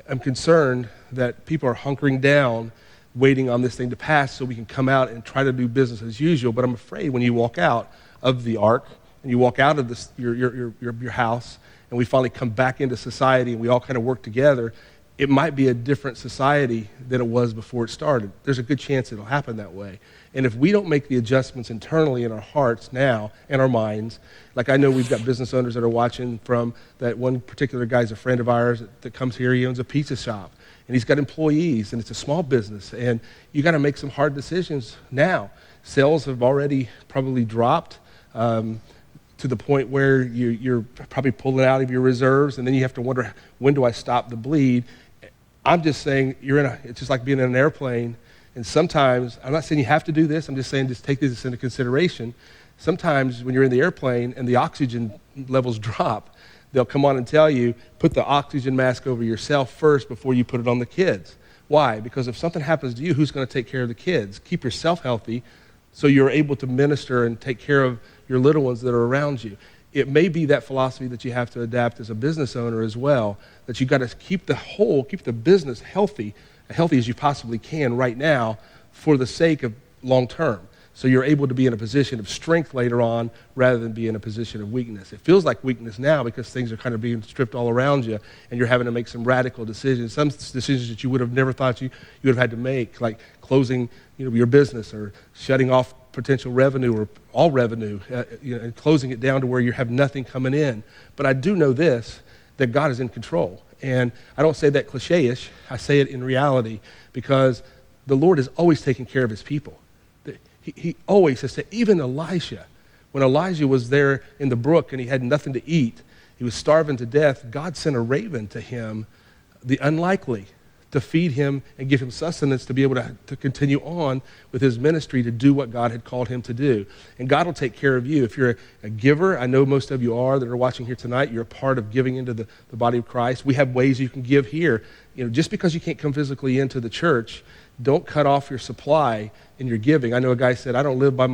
am concerned that people are hunkering down, waiting on this thing to pass so we can come out and try to do business as usual. But I'm afraid when you walk out of the ark and you walk out of your house and we finally come back into society and we all kind of work together, it might be a different society than it was before it started. There's a good chance it'll happen that way. And if we don't make the adjustments internally in our hearts now and our minds, like I know we've got business owners that are watching from that one particular guy's a friend of ours that comes here, he owns a pizza shop, and he's got employees, and it's a small business, and you got to make some hard decisions now. Sales have already probably dropped to the point where you're probably pulling out of your reserves, and then you have to wonder, when do I stop the bleed? I'm just saying, it's just like being in an airplane, and sometimes, I'm not saying you have to do this, I'm just saying just take this into consideration. Sometimes when you're in the airplane and the oxygen levels drop, they'll come on and tell you, put the oxygen mask over yourself first before you put it on the kids. Why? Because if something happens to you, who's going to take care of the kids? Keep yourself healthy so you're able to minister and take care of your little ones that are around you. it may be that philosophy that you have to adapt as a business owner as well, that you've got to keep the business healthy as you possibly can right now for the sake of long term. So you're able to be in a position of strength later on rather than be in a position of weakness. It feels like weakness now because things are kind of being stripped all around you and you're having to make some radical decisions, some decisions that you would have never thought you would have had to make, like closing your business or shutting off potential revenue or all revenue, and closing it down to where you have nothing coming in. But I do know this, that God is in control. And I don't say that cliche-ish, I say it in reality because the Lord is always taking care of his people. He always has said, even Elisha, when Elijah was there in the brook and he had nothing to eat, he was starving to death, God sent a raven to him, the unlikely, to feed him and give him sustenance to be able to continue on with his ministry to do what God had called him to do. And God will take care of you. If you're a giver, I know most of you are that are watching here tonight, you're a part of giving into the body of Christ. We have ways you can give here. Just because you can't come physically into the church, don't cut off your supply in your giving. I know a guy said, I don't live by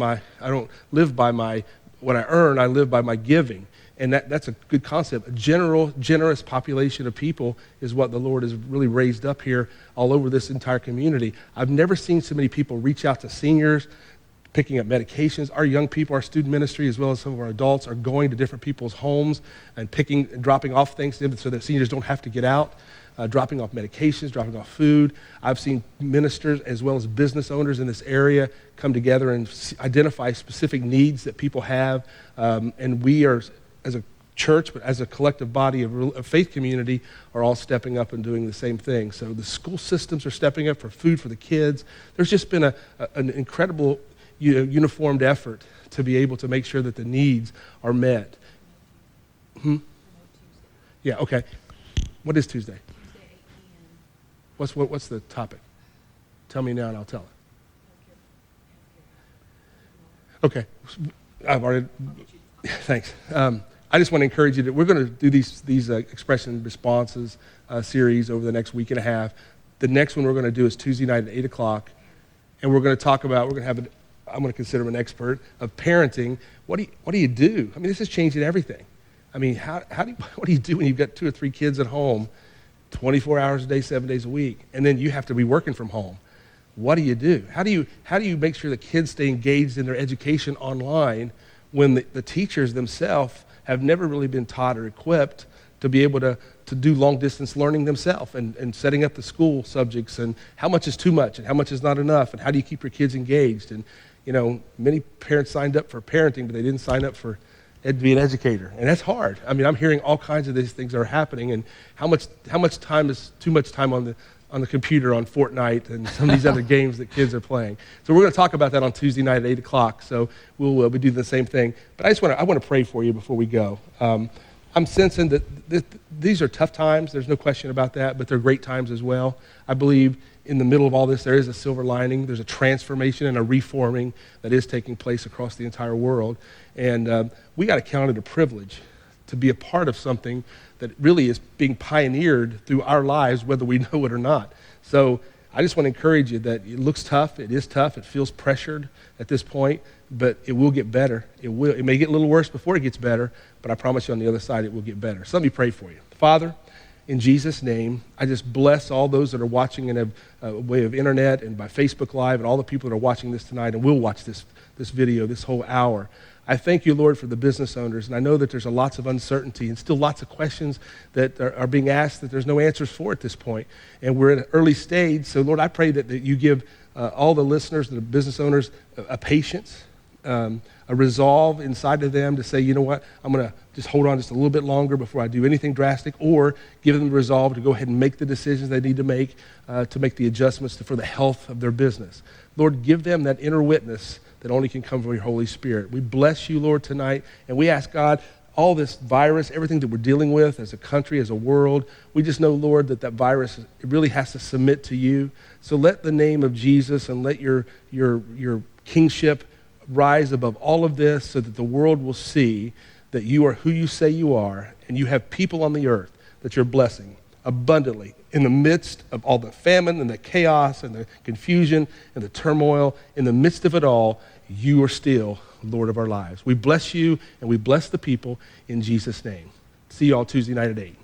what I earn, I live by my giving. And that's a good concept. A generous population of people is what the Lord has really raised up here all over this entire community. I've never seen so many people reach out to seniors, picking up medications. Our young people, our student ministry, as well as some of our adults, are going to different people's homes and dropping off things to them so that seniors don't have to get out. Dropping off medications, dropping off food. I've seen ministers as well as business owners in this area come together and identify specific needs that people have. And we are, as a church, but as a collective body of faith community, are all stepping up and doing the same thing. So the school systems are stepping up for food for the kids. There's just been an incredible uniformed effort to be able to make sure that the needs are met. Yeah, okay. What is Tuesday? What's the topic? Tell me now and I'll tell it. Okay. I've already, thanks. I just want to encourage you that we're going to do these expression and responses series over the next week and a half. The next one we're going to do is Tuesday night at 8 o'clock. And we're going to talk about, I'm going to consider him an expert of parenting. What do you do? I mean, this is changing everything. I mean, what do you do when you've got 2 or 3 kids at home, 24 hours a day, 7 days a week, and then you have to be working from home? What do you do? How do you make sure the kids stay engaged in their education online when the teachers themselves have never really been taught or equipped to be able to do long-distance learning themselves and setting up the school subjects and how much is too much and how much is not enough and how do you keep your kids engaged? And, many parents signed up for parenting, but they didn't sign up to be an educator. And that's hard. I mean, I'm hearing all kinds of these things that are happening and how much time is too much time on the computer on Fortnite and some of these other games that kids are playing. So we're going to talk about that on Tuesday night at 8 o'clock. So we'll be doing the same thing. But I want to pray for you before we go. I'm sensing that these are tough times. There's no question about that, but they're great times as well. I believe in the middle of all this, there is a silver lining. There's a transformation and a reforming that is taking place across the entire world. And we got to count it a privilege to be a part of something that really is being pioneered through our lives, whether we know it or not. So I just want to encourage you that it looks tough. It is tough. It feels pressured at this point, but it will get better. It may get a little worse before it gets better, but I promise you on the other side it will get better. So let me pray for you. Father, in Jesus' name, I just bless all those that are watching in a way of internet and by Facebook Live and all the people that are watching this tonight and will watch this video, this whole hour. I thank you, Lord, for the business owners, and I know that there's lots of uncertainty and still lots of questions that are being asked that there's no answers for at this point. And we're in an early stage, so Lord, I pray that you give all the listeners, the business owners, a patience, a resolve inside of them to say, you know what, I'm going to just hold on just a little bit longer before I do anything drastic, or give them the resolve to go ahead and make the decisions they need to make the adjustments for the health of their business. Lord, give them that inner witness that only can come from your Holy Spirit. We bless you, Lord, tonight, and we ask God, all this virus, everything that we're dealing with as a country, as a world, we just know, Lord, that virus, it really has to submit to you. So let the name of Jesus and let your kingship rise above all of this so that the world will see that you are who you say you are, and you have people on the earth that you're blessing abundantly in the midst of all the famine and the chaos and the confusion and the turmoil. In the midst of it all, you are still Lord of our lives. We bless you and we bless the people in Jesus' name. See you all Tuesday night at 8.